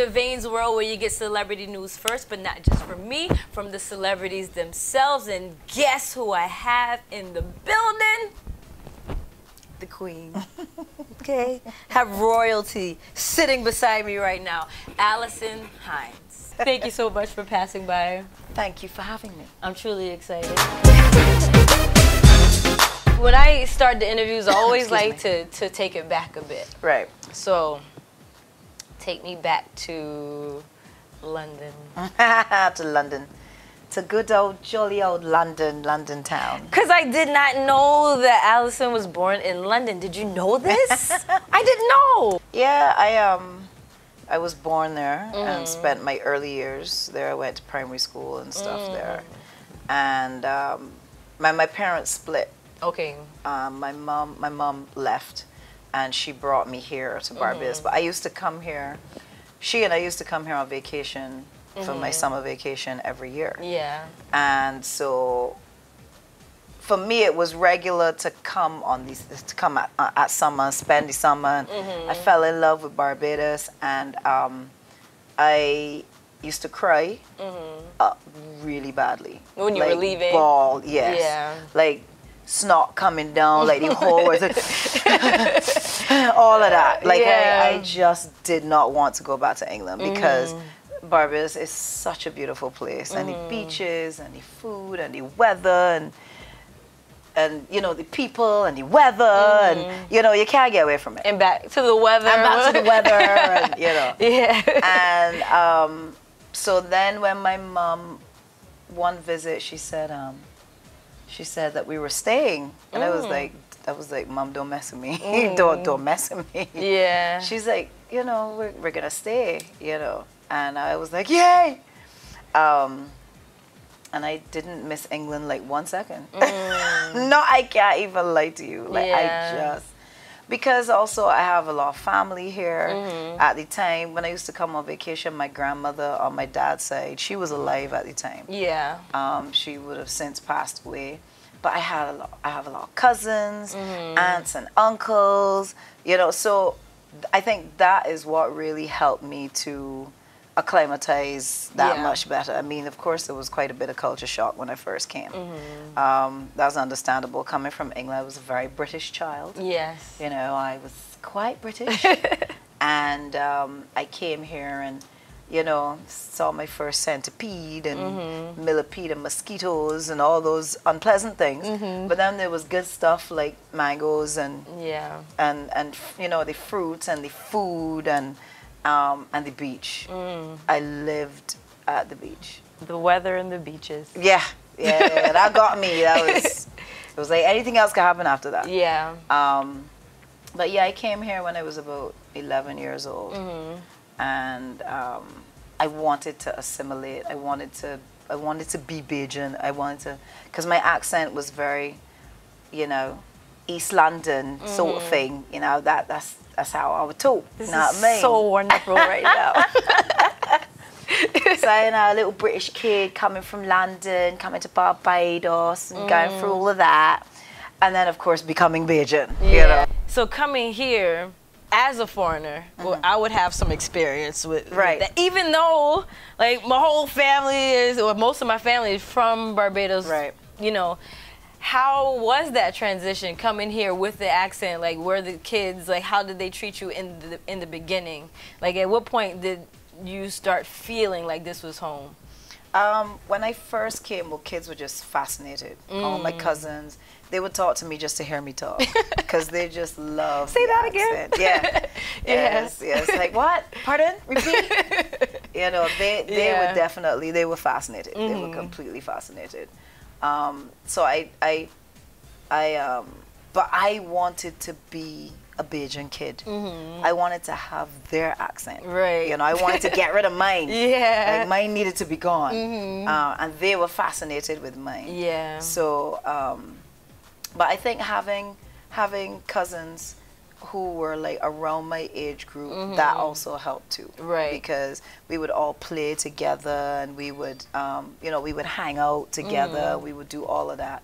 to Vayne's World, where you get celebrity news first, but not just from me, from the celebrities themselves. And guess who I have in the building? The Queen. Okay? Have royalty sitting beside me right now. Alison Hinds. Thank you so much for passing by. Thank you for having me. I'm truly excited. When I start the interviews, I always like to take it back a bit. Right. So, take me back to London. To London. To good old, jolly old London town. Because I did not know that Alison was born in London. Did you know this? I didn't know. Yeah, I was born there and spent my early years there. I went to primary school and stuff there. And my parents split. Okay. My mom left, and she brought me here to Barbados. But I used to come here. She and I used to come here on vacation for my summer vacation every year. Yeah. And so, for me, it was regular to come on these, to come at summer, spend the summer. And I fell in love with Barbados, and I used to cry really badly. When you were leaving? Bawl, yes. Yeah. Like snot coming down, like the whole was all of that. Like I just did not want to go back to England because Barbados is such a beautiful place, and the beaches and the food and the weather and you know, the people and the weather and you know, you can't get away from it. And back to the weather. And back to the weather and you know. Yeah. And so then when my mom, one visit, she said that we were staying, and I was like, Mom, don't mess with me. don't mess with me. Yeah. She's like, you know, we're gonna stay, you know. And I was like, yay! And I didn't miss England like 1 second. No, I can't even lie to you. Like because also I have a lot of family here. At the time when I used to come on vacation, my grandmother on my dad's side, she was alive at the time. Yeah. She would have since passed away. But I have a lot of cousins, aunts and uncles, you know, so I think that is what really helped me to acclimatize that much better. I mean, of course, there was quite a bit of culture shock when I first came. That was understandable. Coming from England, I was a very British child. Yes. You know, I was quite British. And I came here and, you know, saw my first centipede and millipede and mosquitoes and all those unpleasant things. But then there was good stuff like mangoes and and you know, the fruits and the food and the beach. I lived at the beach. The weather and the beaches. Yeah, that got me. That was, it was like anything else could happen after that. Yeah. But yeah, I came here when I was about 11 years old, and I wanted to assimilate. I wanted to be Bajan. I wanted to, because my accent was very, you know, East London sort of thing. You know, that's how I would talk. This is so wonderful right now. So, you know, a little British kid coming from London, coming to Barbados, and going through all of that, and then of course becoming Bajan. You know. So coming here as a foreigner, well, I would have some experience with that. Even though, like, my whole family is, or most of my family is from Barbados. Right. You know. How was that transition coming here with the accent? Like, were the kids, like, how did they treat you in the beginning? Like, at what point did you start feeling like this was home? When I first came, well, kids were just fascinated. All my cousins, they would talk to me just to hear me talk, because they just love Say that accent. again. Yeah. Yes. Like, what? Pardon? Repeat? You know, they were definitely, they were fascinated. They were completely fascinated. So but I wanted to be a Bajan kid. I wanted to have their accent. Right. You know, I wanted to get rid of mine. Like, mine needed to be gone. And they were fascinated with mine. Yeah. So, but I think having cousins who were like around my age group, that also helped too. Right. Because we would all play together, and we would, you know, we would hang out together. We would do all of that.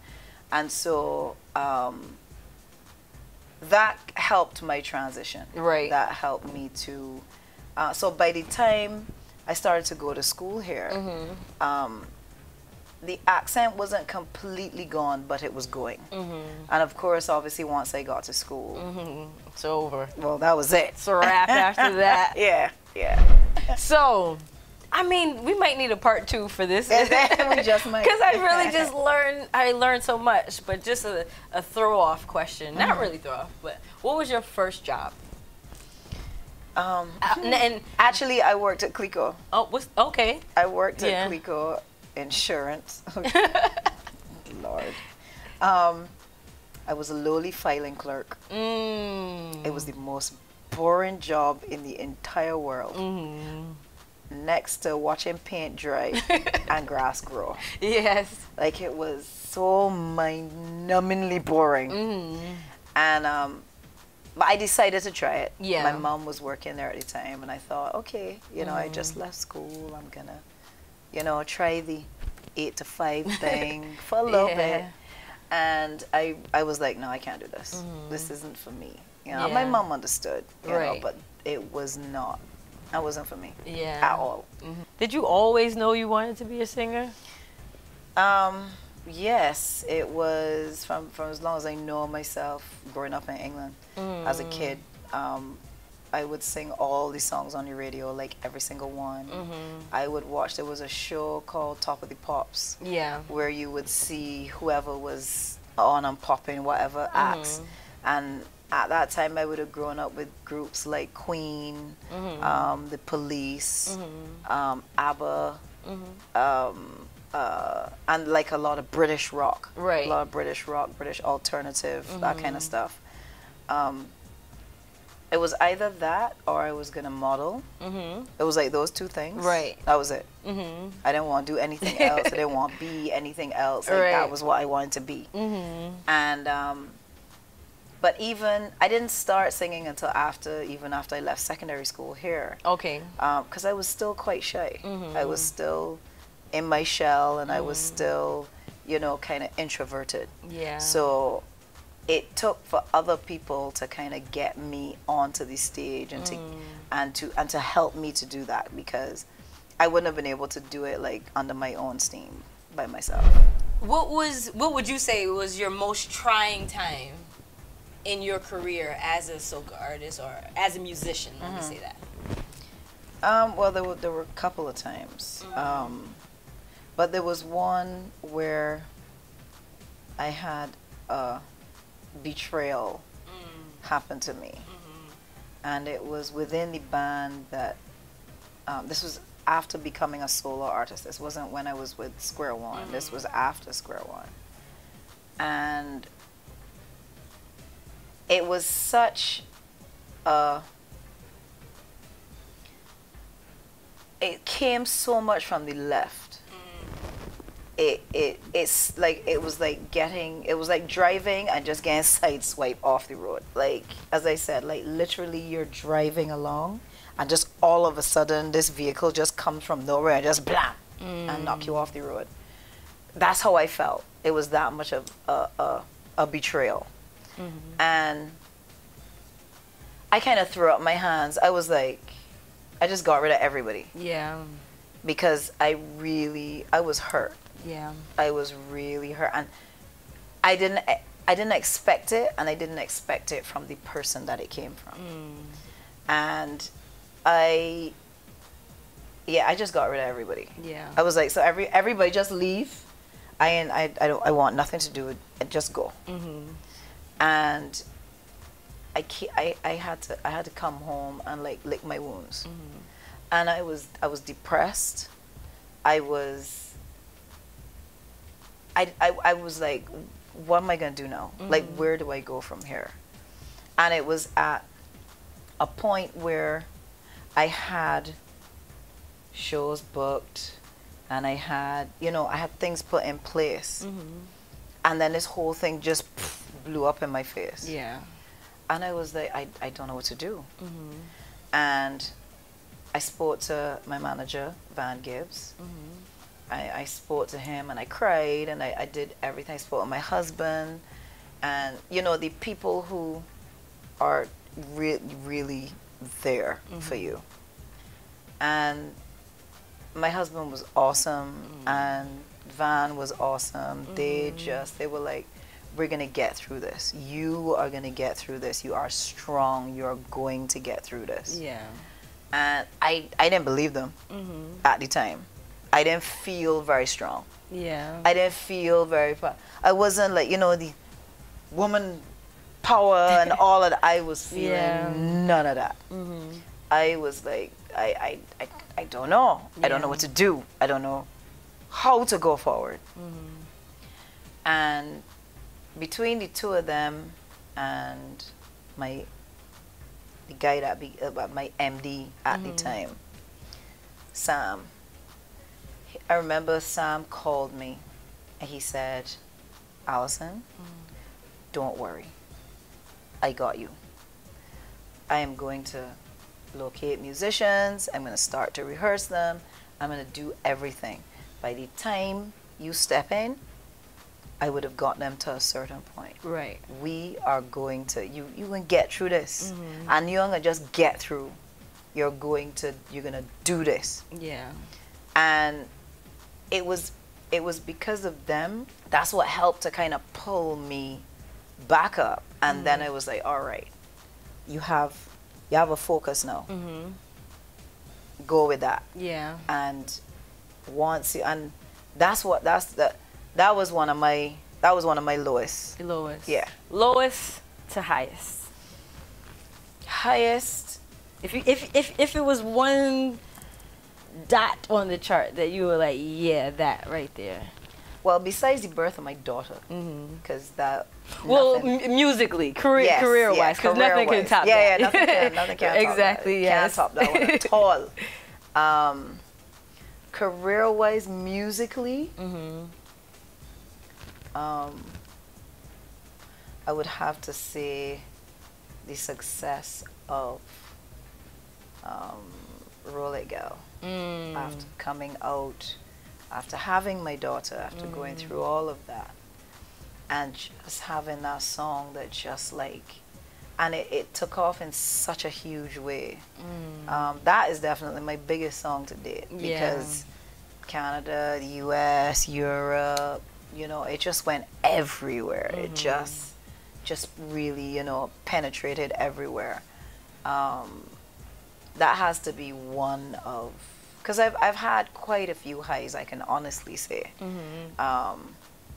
And so that helped my transition. Right. That helped me to So by the time I started to go to school here, the accent wasn't completely gone, but it was going. And of course, obviously, once I got to school, it's over. Well, that was it. It's a wrap after that. Yeah. So, I mean, we might need a part 2 for this. We just might. Because I really just learned so much. But just a throw-off question. Not really throw-off, but what was your first job? And actually, I worked at Clico. Oh, okay. I worked at Clico Insurance. Lord. I was a lowly filing clerk. It was the most boring job in the entire world. Next to watching paint dry and grass grow. Yes. Like, it was so mind-numbingly boring. And but I decided to try it. Yeah. My mom was working there at the time, and I thought, okay, you know, I just left school. I'm gonna, you know, try the 8 to 5 thing for a little bit. And I was like, no, I can't do this. This isn't for me. You know, my mom understood, you know, but it was not. That wasn't for me at all. Did you always know you wanted to be a singer? Yes, it was from as long as I know myself, growing up in England. As a kid, I would sing all the songs on the radio, like every single one. I would watch, there was a show called Top of the Pops, where you would see whoever was on and popping, whatever acts. And at that time, I would have grown up with groups like Queen, The Police, ABBA, and like a lot of British rock. A lot of British rock, British alternative, that kind of stuff. It was either that or I was going to model. It was like those two things. That was it. I didn't want to do anything else. I didn't want to be anything else. Like, that was what I wanted to be. And but even I didn't start singing until after I left secondary school here. Okay. Because I was still quite shy. I was still in my shell, and I was still, you know, kind of introverted. Yeah. So it took for other people to kind of get me onto the stage and to help me to do that, because I wouldn't have been able to do it like under my own steam by myself. What would you say was your most trying time in your career as a soca artist or as a musician? Let me say that. Well, there were a couple of times, but there was one where I had a betrayal happen to me, and it was within the band that this was after becoming a solo artist. This wasn't when I was with Square One. This was after Square One, and it was such a, it came so much from the left. It's like, it was like driving and just getting sideswiped off the road. Like, as I said, like literally you're driving along and just all of a sudden this vehicle just comes from nowhere and just blam and knock you off the road. That's how I felt. It was that much of a betrayal. And I kind of threw up my hands. I was like, I just got rid of everybody. Yeah. Because I was hurt. Yeah. I was really hurt, and I didn't expect it, and I didn't expect it from the person that it came from. And I just got rid of everybody. Yeah. I was like, so everybody just leave. I want nothing to do with it. Just go. And I had to come home and like lick my wounds. And I was depressed. I was like, what am I gonna do now? Like, where do I go from here? And it was at a point where I had shows booked, and I had things put in place, and then this whole thing just blew up in my face. Yeah. And I was like, I don't know what to do. And I spoke to my manager, Van Gibbs. I spoke to him, and I cried, and I did everything. I spoke to my husband, and the people who are really there for you. And my husband was awesome, and Van was awesome. They were like, we're going to get through this. You are going to get through this. You are strong. You're going to get through this. Yeah. And I didn't believe them at the time. I didn't feel very strong. Yeah. I didn't feel very, I wasn't like, you know, the woman power and all of that. I was feeling none of that. I was like, I don't know. I don't know what to do. I don't know how to go forward. And between the two of them and the guy that my MD at the time, Sam, I remember Sam called me and he said, Alison, don't worry. I got you. I am going to locate musicians. I'm going to start to rehearse them. I'm going to do everything. By the time you step in, I would have got them to a certain point. Right. We are going to, you're going to get through this. And you're going to just get through. You're going to do this. Yeah. And it was because of them. That's what helped to kind of pull me back up. And then I was like, all right, you have a focus now. Go with that. Yeah. And that was one of my lowest. Lowest. Yeah. Lowest to highest. Highest. If it was one dot on the chart that you were like, yeah, that right there. Well, besides the birth of my daughter, because that. Well, musically, career-wise, because nothing can top that. Yeah, nothing can top that. Exactly, yes. Can't top that one at all. Career-wise, musically, I would have to say the success of Roll It Girl. After coming out, after having my daughter, after going through all of that, and just having that song that just like, and it took off in such a huge way. That is definitely my biggest song to date, because Canada, the US, Europe, you know, it just went everywhere. It just really, you know, penetrated everywhere. That has to be one of, because I've had quite a few highs, I can honestly say.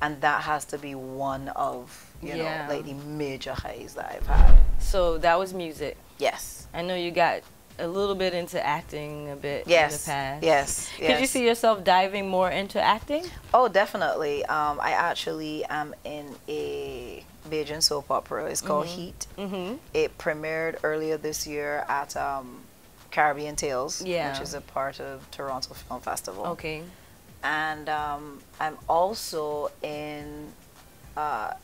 And that has to be one of, you know, like the major highs that I've had. So that was music. Yes. I know you got a little bit into acting a bit in the past. Yes. Could you see yourself diving more into acting? Oh, definitely. I actually am in a Bajan soap opera. It's called Heat. It premiered earlier this year at Caribbean Tales, which is a part of Toronto Film Festival. Okay. And I'm also in, I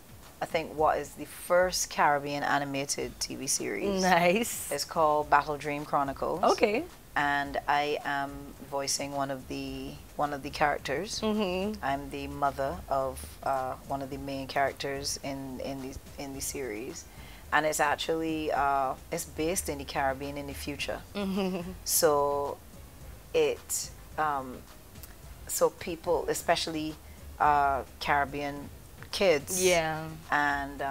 think, what is the first Caribbean animated TV series. Nice. It's called Battle Dream Chronicles. Okay. And I am voicing one of the characters. I'm the mother of one of the main characters in the series. And it's actually, it's based in the Caribbean in the future. So it, so people, especially Caribbean kids and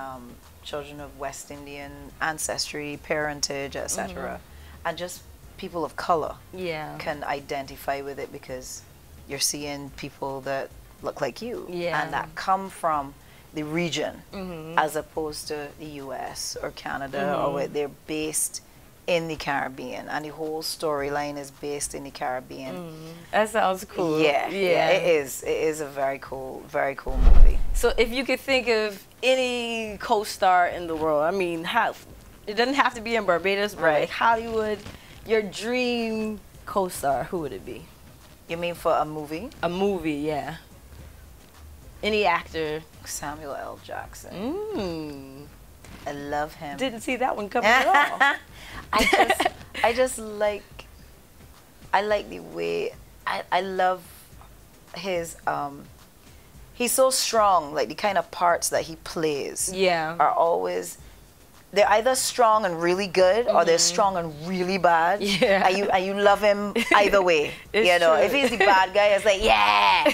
children of West Indian ancestry, parentage, etc., and just people of color can identify with it, because you're seeing people that look like you and that come from the region, as opposed to the US or Canada, or where they're based in the Caribbean, and the whole storyline is based in the Caribbean. That sounds cool. Yeah, it is. It is a very cool movie. So if you could think of any co-star in the world, I mean, it doesn't have to be in Barbados, but like Hollywood, your dream co-star, who would it be? You mean for a movie? A movie, yeah. Any actor. Samuel L. Jackson. I love him. Didn't see that one coming at all. I just like the way, I love his, he's so strong, like the kind of parts that he plays are always, they're either strong and really good, or they're strong and really bad. Yeah. And you love him either way. You know, true. if he's the bad guy, it's like, yeah.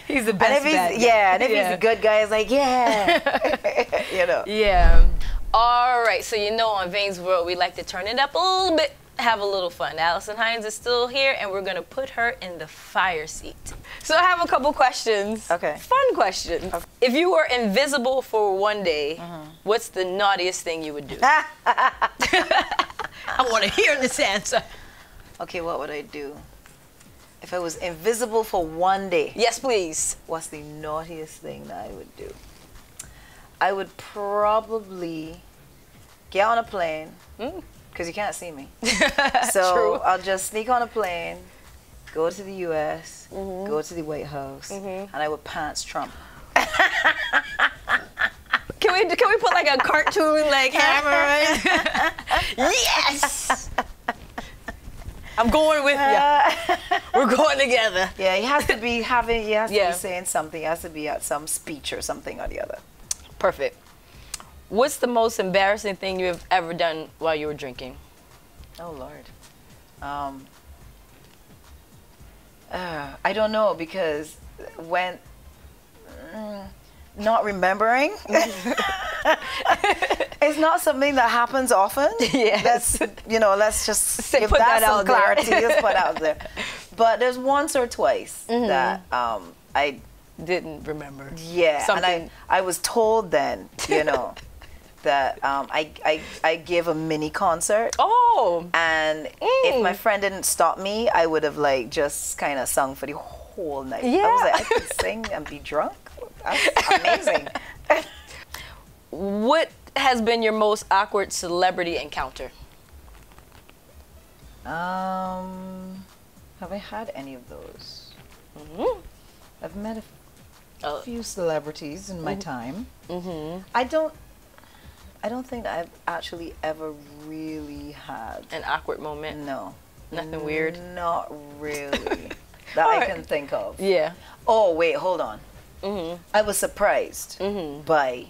He's the best And if he's, bad guy. yeah, and if he's the good guy, it's like, yeah. You know. Yeah. All right. So, you know, on Vayne's World, we like to turn it up a little bit, have a little fun. Alison Hinds is still here, and we're going to put her in the fire seat. So I have a couple questions. Okay. Fun questions. Okay. If you were invisible for one day, what's the naughtiest thing you would do? I want to hear this answer. Okay, what would I do? If I was invisible for one day. Yes, please. What's the naughtiest thing that I would do? I would probably get on a plane, because you can't see me. So True. I'll just sneak on a plane, go to the U.S., go to the White House, and I would pants Trump. Can we put like a cartoon like hammer? Yes! I'm going with you. We're going together. Yeah, he has to be be saying something. He has to be at some speech or something or the other. Perfect. What's the most embarrassing thing you have ever done while you were drinking? Oh, Lord. I don't know, because when not remembering, it's not something that happens often. Yes. Let's just give put that that some out there. clarity. Just put out there. But there's once or twice that I didn't remember. Yeah, Something. and I was told then, that I gave a mini concert. Oh. And if my friend didn't stop me, I would have like just kind of sung for the whole night. Yeah. I was like, I could sing and be drunk. That's amazing. What has been your most awkward celebrity encounter? Have I had any of those? I've met a few celebrities in my time. I don't think I've actually ever really had An awkward moment? No. Nothing weird? Not really. That I can think of. Yeah. Oh, wait, hold on. I was surprised by,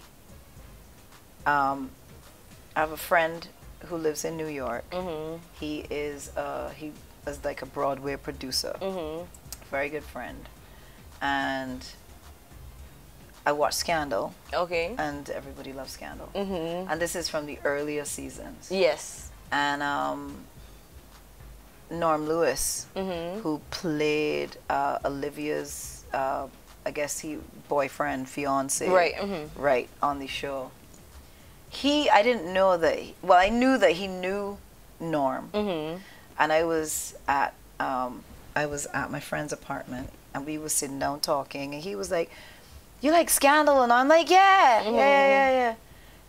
I have a friend who lives in New York. He was like a Broadway producer. Very good friend. And I watched Scandal. Okay. And everybody loves Scandal. And this is from the earlier seasons. Yes. And Norm Lewis, who played Olivia's, I guess boyfriend, fiance. Right. Right, on the show. I didn't know that, I knew that he knew Norm. And I was at my friend's apartment, and we were sitting down talking, and he was like, "You like Scandal?" And I'm like, yeah.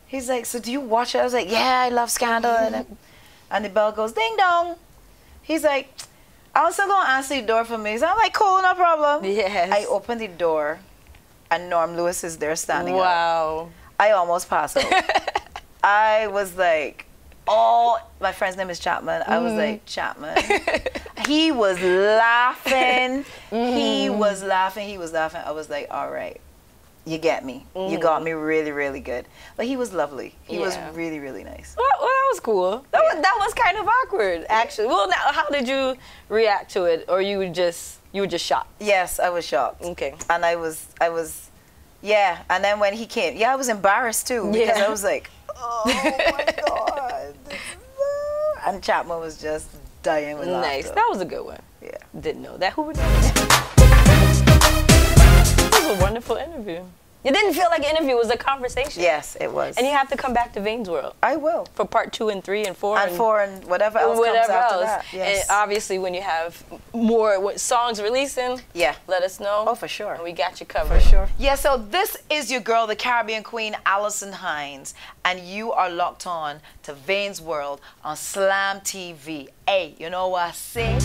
He's like, "So do you watch it?" I was like, "Yeah, I love Scandal." And the bell goes, ding dong. He's like, "Alison gonna answer the door for me." So I'm like, "Cool, no problem." Yes. I open the door, and Norm Lewis is there standing up. Wow. I almost passed out. I was like, my friend's name is Chapman. I was like, "Chapman." He was laughing. He was laughing. I was like, "All right, you get me. You got me really, really good." But he was lovely. He was really, really nice. Well, that was cool. That was kind of awkward, actually. Well, now, how did you react to it, or you were just shocked? Yes, I was shocked. Okay. And I was, yeah. And then when he came, I was embarrassed too, because I was like, "Oh my God." And Chapman was just dying with laughter. Nice. That was a good one. Yeah. Didn't know that. Who would know that? That was a wonderful interview. It didn't feel like an interview. It was a conversation. Yes, it was. And you have to come back to Vayne's World. I will. For part 2 and 3 and 4. And 4 and whatever else comes after that. Yes. And obviously, when you have more songs releasing, let us know. Oh, for sure. And we got you covered. For sure. Yeah, so this is your girl, the Caribbean Queen, Alison Hinds, and you are locked on to Vayne's World on SlamTV. Hey, you know what I say?